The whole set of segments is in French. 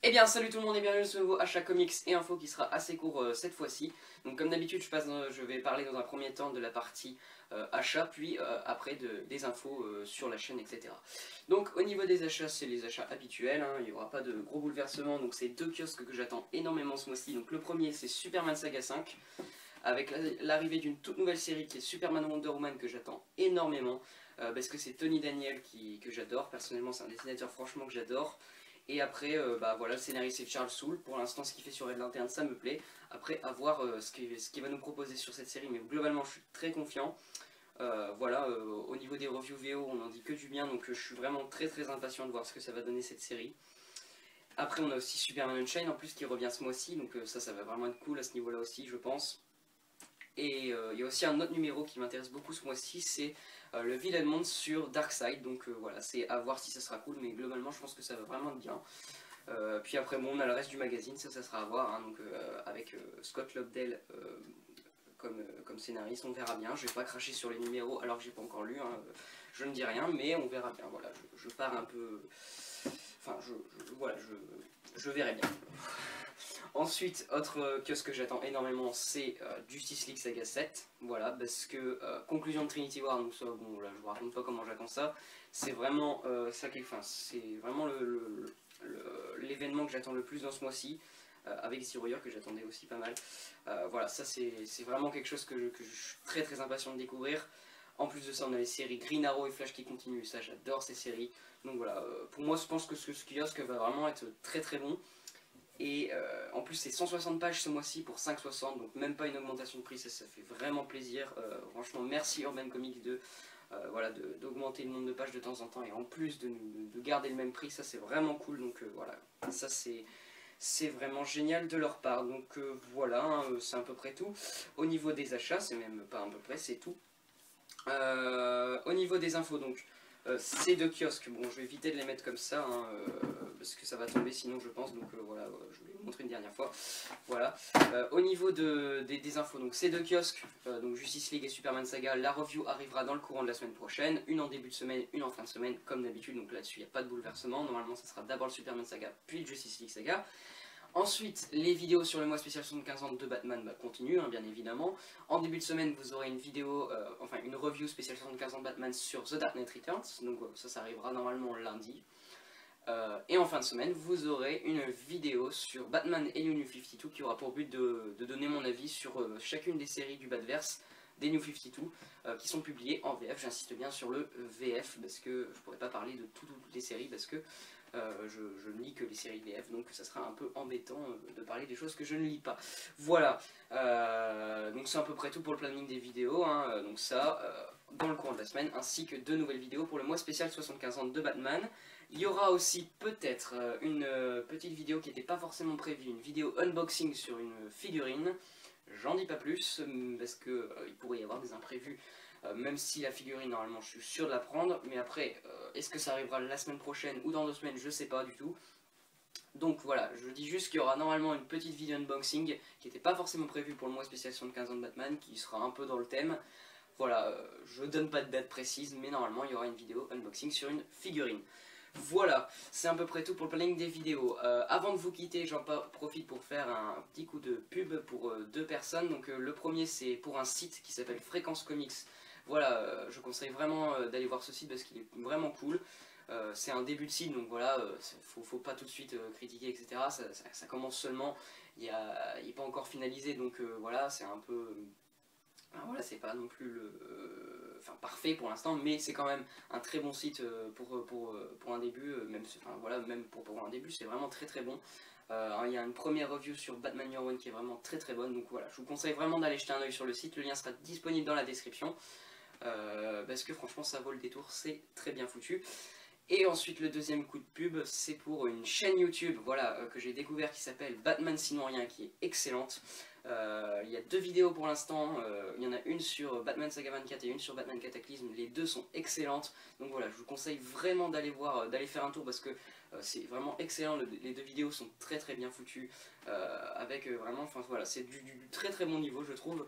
Eh bien salut tout le monde et bienvenue dans ce nouveau achat comics et info qui sera assez court cette fois-ci. Donc comme d'habitude je vais parler dans un premier temps de la partie achat puis après des infos sur la chaîne, etc. Donc au niveau des achats, c'est les achats habituels, hein, il n'y aura pas de gros bouleversements. Donc c'est deux kiosques que j'attends énormément ce mois-ci. Donc le premier c'est Superman Saga 5 avec l'arrivée d'une toute nouvelle série qui est Superman Wonder Woman que j'attends énormément parce que c'est Tony Daniel que j'adore. Personnellement c'est un dessinateur franchement que j'adore. Et après, bah voilà, le scénariste c'est Charles Soule. Pour l'instant, ce qu'il fait sur Red Lantern, ça me plaît. Après, à voir ce qu'il va nous proposer sur cette série. Mais globalement, je suis très confiant. Voilà, au niveau des reviews VO, on n'en dit que du bien. Donc je suis vraiment très impatient de voir ce que ça va donner cette série. Après, on a aussi Superman Unchained en plus qui revient ce mois-ci. Donc ça va vraiment être cool à ce niveau-là aussi, je pense. Et il y a aussi un autre numéro qui m'intéresse beaucoup ce mois-ci, c'est le Villain Monde sur Darkseid. Donc voilà, c'est à voir si ça sera cool, mais globalement je pense que ça va vraiment être bien. Puis après bon, on a le reste du magazine, ça sera à voir, hein, donc avec Scott Lobdell comme scénariste, on verra bien. Je vais pas cracher sur les numéros alors que j'ai pas encore lu, hein, je ne dis rien, mais on verra bien. Voilà, je pars un peu... Enfin, voilà, je verrai bien. Ensuite, autre kiosque que j'attends énormément, c'est Justice League Saga 7. Voilà, parce que conclusion de Trinity War, donc ça, bon, là, je vous raconte pas comment j'attends ça. C'est vraiment c'est vraiment l'événement que j'attends le plus dans ce mois-ci, avec Zero Year que j'attendais aussi pas mal. Voilà, ça c'est vraiment quelque chose que je suis très impatient de découvrir. En plus de ça, on a les séries Green Arrow et Flash qui continuent, ça j'adore ces séries. Donc voilà, pour moi je pense que ce kiosque va vraiment être très bon. Et en plus c'est 160 pages ce mois-ci pour 5,60, donc même pas une augmentation de prix, ça fait vraiment plaisir. Franchement merci Urban Comics voilà, d'augmenter le nombre de pages de temps en temps et en plus de garder le même prix, ça c'est vraiment cool. Donc voilà, ça c'est vraiment génial de leur part. Donc voilà, hein, c'est à peu près tout. Au niveau des achats, c'est même pas à peu près, c'est tout. Au niveau des infos, donc ces deux kiosques, bon je vais éviter de les mettre comme ça, hein, parce que ça va tomber sinon je pense, donc voilà, je vais vous montrer une dernière fois. Voilà. Au niveau des infos, donc ces deux kiosques, donc Justice League et Superman Saga, la review arrivera dans le courant de la semaine prochaine, une en début de semaine, une en fin de semaine, comme d'habitude, donc là-dessus il n'y a pas de bouleversement. Normalement ça sera d'abord le Superman Saga, puis le Justice League Saga. Ensuite, les vidéos sur le mois spécial 75 ans de Batman continuent, hein, bien évidemment. En début de semaine, vous aurez une vidéo, enfin une review spéciale 75 ans de Batman sur The Dark Knight Returns, donc ça arrivera normalement lundi. Et en fin de semaine, vous aurez une vidéo sur Batman et New 52 qui aura pour but de donner mon avis sur chacune des séries du Batverse des New 52 qui sont publiées en VF. J'insiste bien sur le VF parce que je pourrais pas parler de toutes les séries parce que je ne lis que les séries VF, donc ça sera un peu embêtant de parler des choses que je ne lis pas. Voilà, donc c'est à peu près tout pour le planning des vidéos, hein, donc ça dans le courant de la semaine, ainsi que deux nouvelles vidéos pour le mois spécial 75 ans de Batman. Il y aura aussi peut-être une petite vidéo qui n'était pas forcément prévue, une vidéo unboxing sur une figurine. J'en dis pas plus, parce qu'il pourrait y avoir des imprévus. Même si la figurine, normalement, je suis sûr de la prendre. Mais après, est-ce que ça arrivera la semaine prochaine ou dans 2 semaines, je sais pas du tout. Donc voilà, je dis juste qu'il y aura normalement une petite vidéo unboxing qui n'était pas forcément prévue pour le mois spécial 75 ans de Batman, qui sera un peu dans le thème. Voilà, je donne pas de date précise, mais normalement, il y aura une vidéo unboxing sur une figurine. Voilà, c'est à peu près tout pour le planning des vidéos. Avant de vous quitter, j'en profite pour faire un petit coup de pub pour deux personnes. Donc le premier, c'est pour un site qui s'appelle Fréquence Comics. Voilà, je conseille vraiment d'aller voir ce site parce qu'il est vraiment cool. C'est un début de site, donc voilà, faut pas tout de suite critiquer, etc. Ça commence seulement, il n'est pas encore finalisé, donc voilà, c'est un peu... voilà, c'est pas non plus enfin, parfait pour l'instant, mais c'est quand même un très bon site pour un début, même, enfin, voilà, même pour un début, c'est vraiment très bon. Il y a une première review sur Batman Year One qui est vraiment très bonne, donc voilà, je vous conseille vraiment d'aller jeter un oeil sur le site, le lien sera disponible dans la description, parce que franchement ça vaut le détour, c'est très bien foutu. Et ensuite le deuxième coup de pub, c'est pour une chaîne YouTube, voilà, que j'ai découvert qui s'appelle Batman Sinon Rien, qui est excellente. Il y a deux vidéos pour l'instant, il y en a une sur Batman Saga 24 et une sur Batman Cataclysme, les deux sont excellentes, donc voilà, je vous conseille vraiment d'aller voir, d'aller faire un tour parce que c'est vraiment excellent, les deux vidéos sont très bien foutues, avec vraiment, enfin voilà, c'est du très bon niveau je trouve.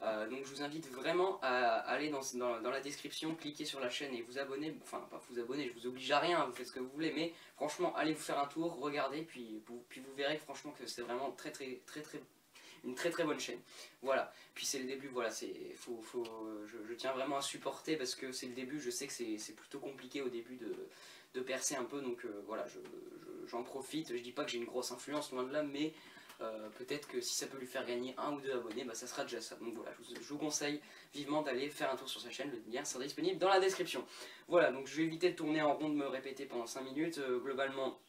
Donc je vous invite vraiment à aller dans la description, cliquer sur la chaîne et vous abonner, enfin pas vous abonner, je vous oblige à rien, vous faites ce que vous voulez, mais franchement allez vous faire un tour, regardez, puis vous verrez que franchement que c'est vraiment une très très bonne chaîne. Voilà, puis c'est le début, voilà, je tiens vraiment à supporter parce que c'est le début, je sais que c'est plutôt compliqué au début de percer un peu, donc voilà, j'en profite, je dis pas que j'ai une grosse influence loin de là, mais peut-être que si ça peut lui faire gagner 1 ou 2 abonnés, bah, ça sera déjà ça. Donc voilà, je vous conseille vivement d'aller faire un tour sur sa chaîne, le lien sera disponible dans la description. Voilà, donc je vais éviter de tourner en rond, de me répéter pendant 5 minutes, globalement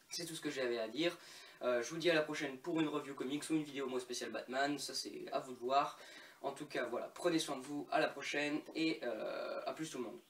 c'est tout ce que j'avais à dire. Je vous dis à la prochaine pour une review comics ou une vidéo moi spéciale Batman, ça c'est à vous de voir. En tout cas voilà, prenez soin de vous, à la prochaine et à plus tout le monde.